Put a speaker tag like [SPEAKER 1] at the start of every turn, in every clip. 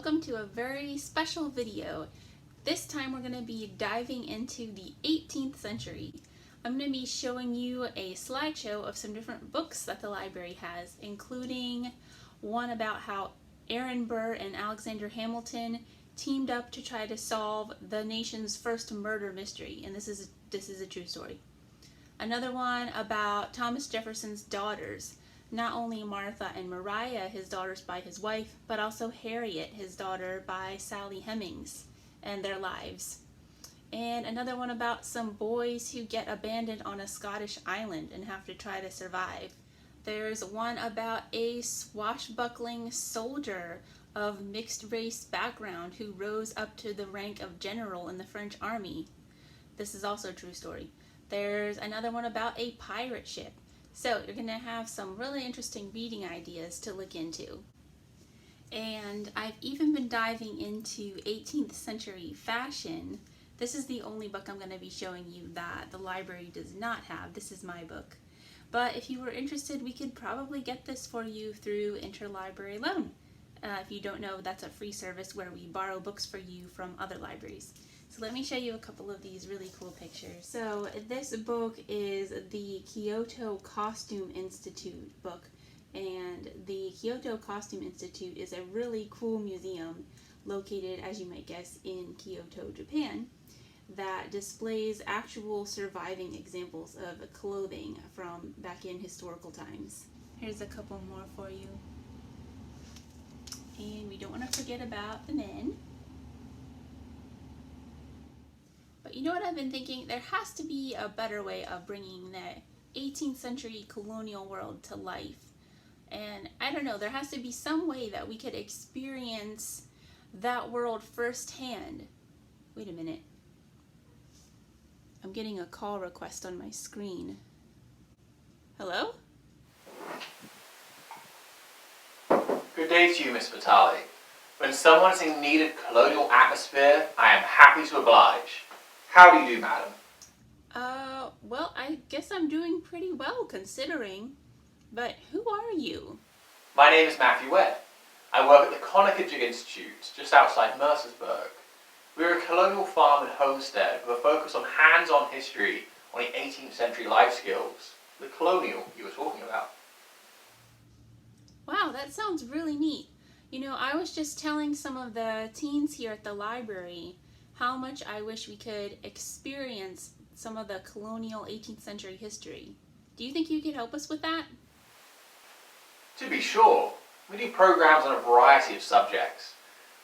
[SPEAKER 1] welcome to a very special video. This time we're going to be diving into the 18th century. I'm going to be showing you a slideshow of some different books that the library has, including one about how Aaron Burr and Alexander Hamilton teamed up to try to solve the nation's first murder mystery, and this is a true story. Another one about Thomas Jefferson's daughters. Not only Martha and Maria, his daughters by his wife, but also Harriet, his daughter by Sally Hemings, and their lives. And another one about some boys who get abandoned on a Scottish island and have to try to survive. There's one about a swashbuckling soldier of mixed race background who rose up to the rank of general in the French army. This is also a true story. There's another one about a pirate ship. So you're going to have some really interesting reading ideas to look into. And I've even been diving into 18th century fashion. This is the only book I'm going to be showing you that the library does not have. This is my book. But if you were interested, we could probably get this for you through interlibrary loan. If you don't know, that's a free service where we borrow books for you from other libraries. So let me show you a couple of these really cool pictures. So this book is the Kyoto Costume Institute book. And the Kyoto Costume Institute is a really cool museum located, as you might guess, in Kyoto, Japan, that displays actual surviving examples of clothing from back in historical times. Here's a couple more for you. And we don't want to forget about the men. But you know what I've been thinking? There has to be a better way of bringing the 18th century colonial world to life. And I don't know, there has to be some way that we could experience that world firsthand. Wait a minute. I'm getting a call request on my screen. Hello?
[SPEAKER 2] Good day to you, Miss Vitale. When someone is in need of colonial atmosphere, I am happy to oblige. How do you do, madam?
[SPEAKER 1] Well, I guess I'm doing pretty well considering. But who are you?
[SPEAKER 2] My name is Matthew Wedd. I work at the Conococheague Institute, just outside Mercersburg. We're a colonial farm and homestead with a focus on hands-on history on the 18th century life skills, the colonial you were talking about.
[SPEAKER 1] Wow, that sounds really neat. You know, I was just telling some of the teens here at the library how much I wish we could experience some of the colonial 18th century history. Do you think you could help us with that?
[SPEAKER 2] To be sure, we do programs on a variety of subjects,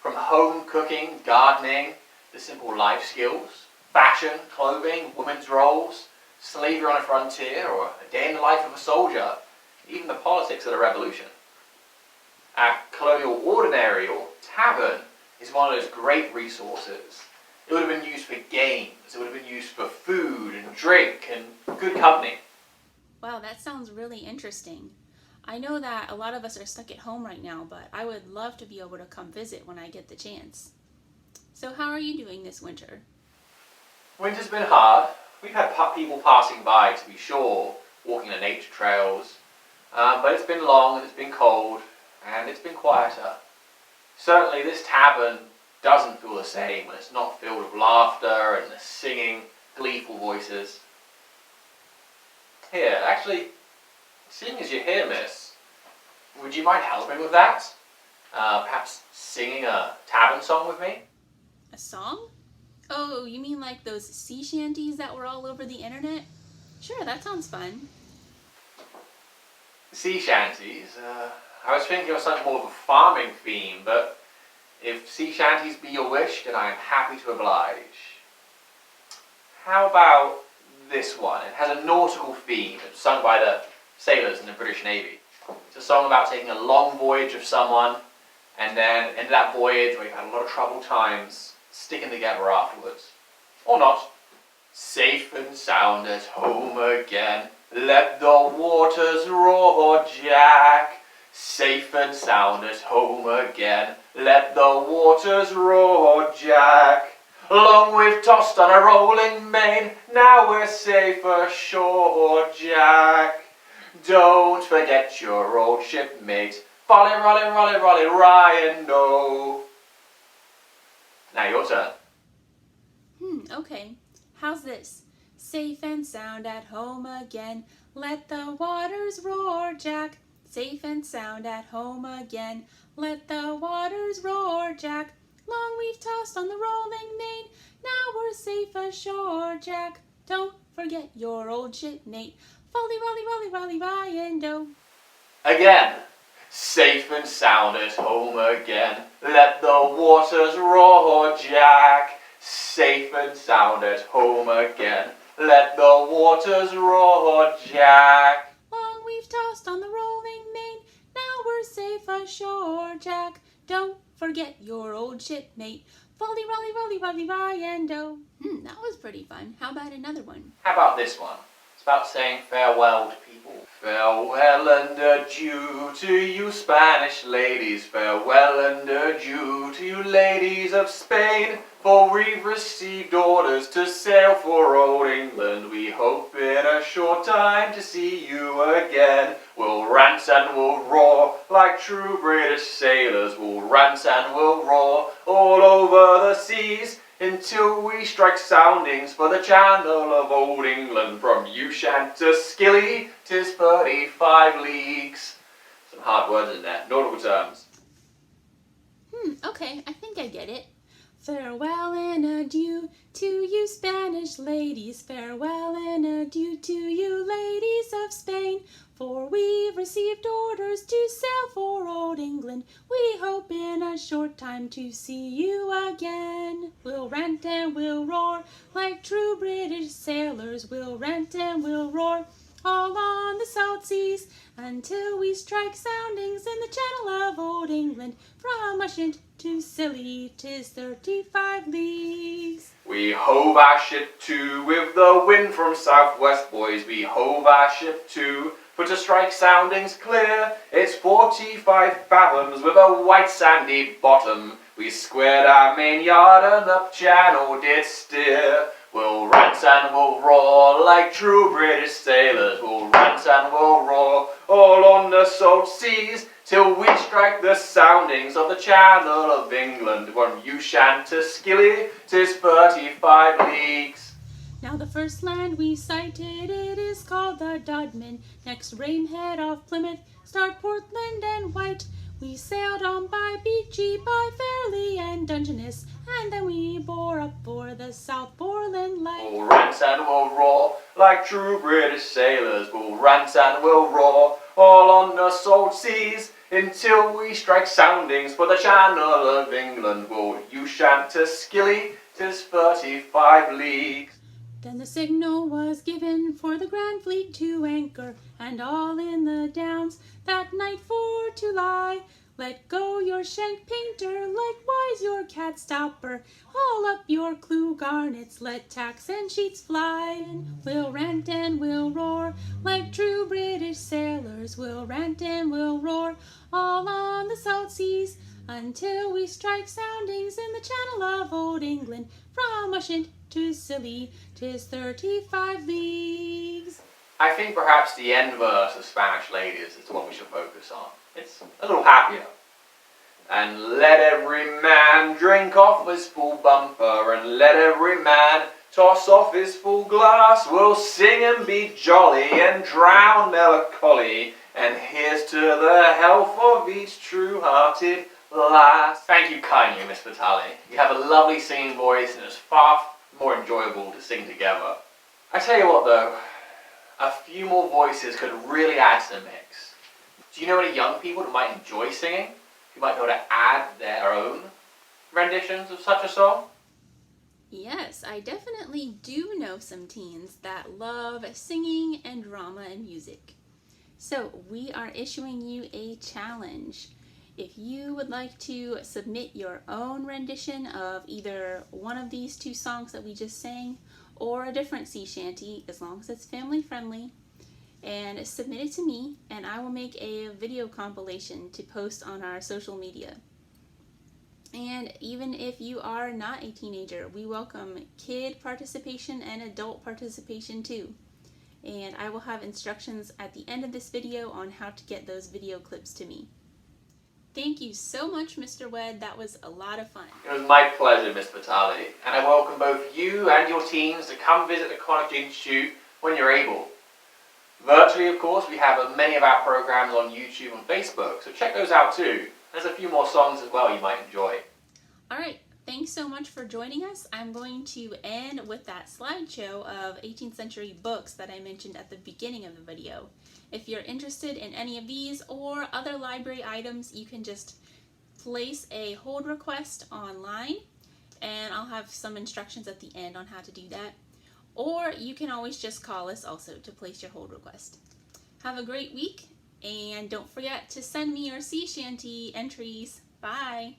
[SPEAKER 2] from home cooking, gardening, to simple life skills, fashion, clothing, women's roles, slavery on a frontier, or a day in the life of a soldier, even the politics of the revolution. Our colonial ordinary, or tavern, is one of those great resources. It would have been used for games, it would have been used for food and drink and good company.
[SPEAKER 1] Wow, that sounds really interesting. I know that a lot of us are stuck at home right now, but I would love to be able to come visit when I get the chance. So how are you doing this winter?
[SPEAKER 2] Winter's been hard. We've had people passing by, to be sure, walking the nature trails. But it's been long and it's been cold and it's been quieter. Certainly this tavern doesn't feel the same when it's not filled with laughter and the singing, gleeful voices. Here, actually, seeing as you're here, miss, would you mind helping with that? Perhaps singing a tavern song with me?
[SPEAKER 1] A song? Oh, you mean like those sea shanties that were all over the internet? Sure, that sounds fun.
[SPEAKER 2] Sea shanties? I was thinking of something more of a farming theme, but if sea shanties be your wish, then I am happy to oblige. How about this one? It has a nautical theme. It's sung by the sailors in the British Navy. It's a song about taking a long voyage of someone, and then in that voyage where you've had a lot of troubled times, sticking together afterwards. Or not. Safe and sound at home again, let the waters roar, Jack. Safe and sound at home again, let the waters roar, Jack. Long we've tossed on a rolling main, now we're safe ashore, Jack. Don't forget your old shipmate, folly, rolly, rolly, rolly, Ryan, no. Now your turn.
[SPEAKER 1] Okay. How's this? Safe and sound at home again. Let the waters roar, Jack. Safe and sound at home again. Let the waters roar, Jack. Long we've tossed on the rolling main. Now we're safe ashore, Jack. Don't forget your old shipmate. Folly, rolly, rolly, rolly, by and oh.
[SPEAKER 2] Again. Safe and sound at home again. Let the waters roar, Jack. Safe and sound at home again. Let the waters roar, Jack.
[SPEAKER 1] Long we've tossed on the rolling main. Now we're safe ashore, Jack. Don't forget your old shipmate. Folly, rolly, rolly, rolly, by and oh. That was pretty fun. How about another one?
[SPEAKER 2] How about this one? It's about saying farewell to people. Farewell and adieu to you Spanish ladies. Farewell and adieu to you ladies of Spain. For we've received orders to sail for old England. We hope in a short time to see you again. We'll rant and we'll roar like true British sailors. We'll rant and we'll roar all over the seas until we strike soundings for the channel of old England. From Sea Shanty to Scilly, 'tis 35 leagues. Some hard words in there, nautical terms.
[SPEAKER 1] Okay, I think I get it. Farewell and adieu to you Spanish ladies. Farewell and adieu to you ladies of Spain. For we've received orders to sail for old England. We hope in a short time to see you again. We'll rant and we'll roar like true British sailors. We'll rant and we'll roar all on the South Seas until we strike soundings in the channel of old England. From Ushant to Scilly, 'tis 35 leagues.
[SPEAKER 2] We hove our ship to with the wind from southwest, boys. We hove our ship to, for to strike soundings clear. It's 45 fathoms with a white sandy bottom. We squared our main yard and up channel did steer. We'll rant and we'll roar like true British sailors. We'll rant and we'll roar all on the salt seas till we strike the soundings of the channel of England. From Sea Shanty to Scilly, 'tis 35 leagues.
[SPEAKER 1] Now the first land we sighted, it is called the Dodman. Next Rainhead off Plymouth, start Portland and White. We sailed on by Beachy, by Fairley and Dungeness, and then we bore up for the South Foreland Light.
[SPEAKER 2] We'll rant and we'll roar like true British sailors. We'll rant and we'll roar all on the salt seas until we strike soundings for the channel of England. We'll Sea Shanty to Scilly, 'tis 35 leagues.
[SPEAKER 1] Then the signal was given for the Grand Fleet to anchor, and all in the Downs that night for to lie. Let go your shank painter, likewise your cat stopper. Haul up your clew garnets, let tacks and sheets fly. And we'll rant and we'll roar like true British sailors. We'll rant and we'll roar all on the South Seas until we strike soundings in the channel of old England. From Ushant to Scilly, 'tis 35 leagues.
[SPEAKER 2] I think perhaps the end verse of Spanish Ladies is the one we should focus on. It's a little happier. And let every man drink off his full bumper, and let every man toss off his full glass. We'll sing and be jolly and drown melancholy, and here's to the health of each true-hearted lass. Thank you kindly, Miss Vitale. You have a lovely singing voice, and it's far more enjoyable to sing together. I tell you what though, a few more voices could really add to the mix. Do you know any young people that might enjoy singing? Who might be able to add their own renditions of such a song?
[SPEAKER 1] Yes, I definitely do know some teens that love singing and drama and music. So we are issuing you a challenge. If you would like to submit your own rendition of either one of these two songs that we just sang, or a different sea shanty, as long as it's family friendly, and submit it to me, and I will make a video compilation to post on our social media. And even if you are not a teenager, we welcome kid participation and adult participation too. And I will have instructions at the end of this video on how to get those video clips to me. Thank you so much, Mr. Wedd. That was a lot of fun.
[SPEAKER 2] It was my pleasure, Miss Vitale, and I welcome both you and your teams to come visit the Conococheague Institute when you're able. Virtually, of course, we have many of our programs on YouTube and Facebook, so check those out too. There's a few more songs as well you might enjoy.
[SPEAKER 1] All right, thanks so much for joining us. I'm going to end with that slideshow of 18th century books that I mentioned at the beginning of the video. If you're interested in any of these or other library items, you can just place a hold request online, and I'll have some instructions at the end on how to do that. Or you can always just call us also to place your hold request. Have a great week, and don't forget to send me your sea shanty entries. Bye!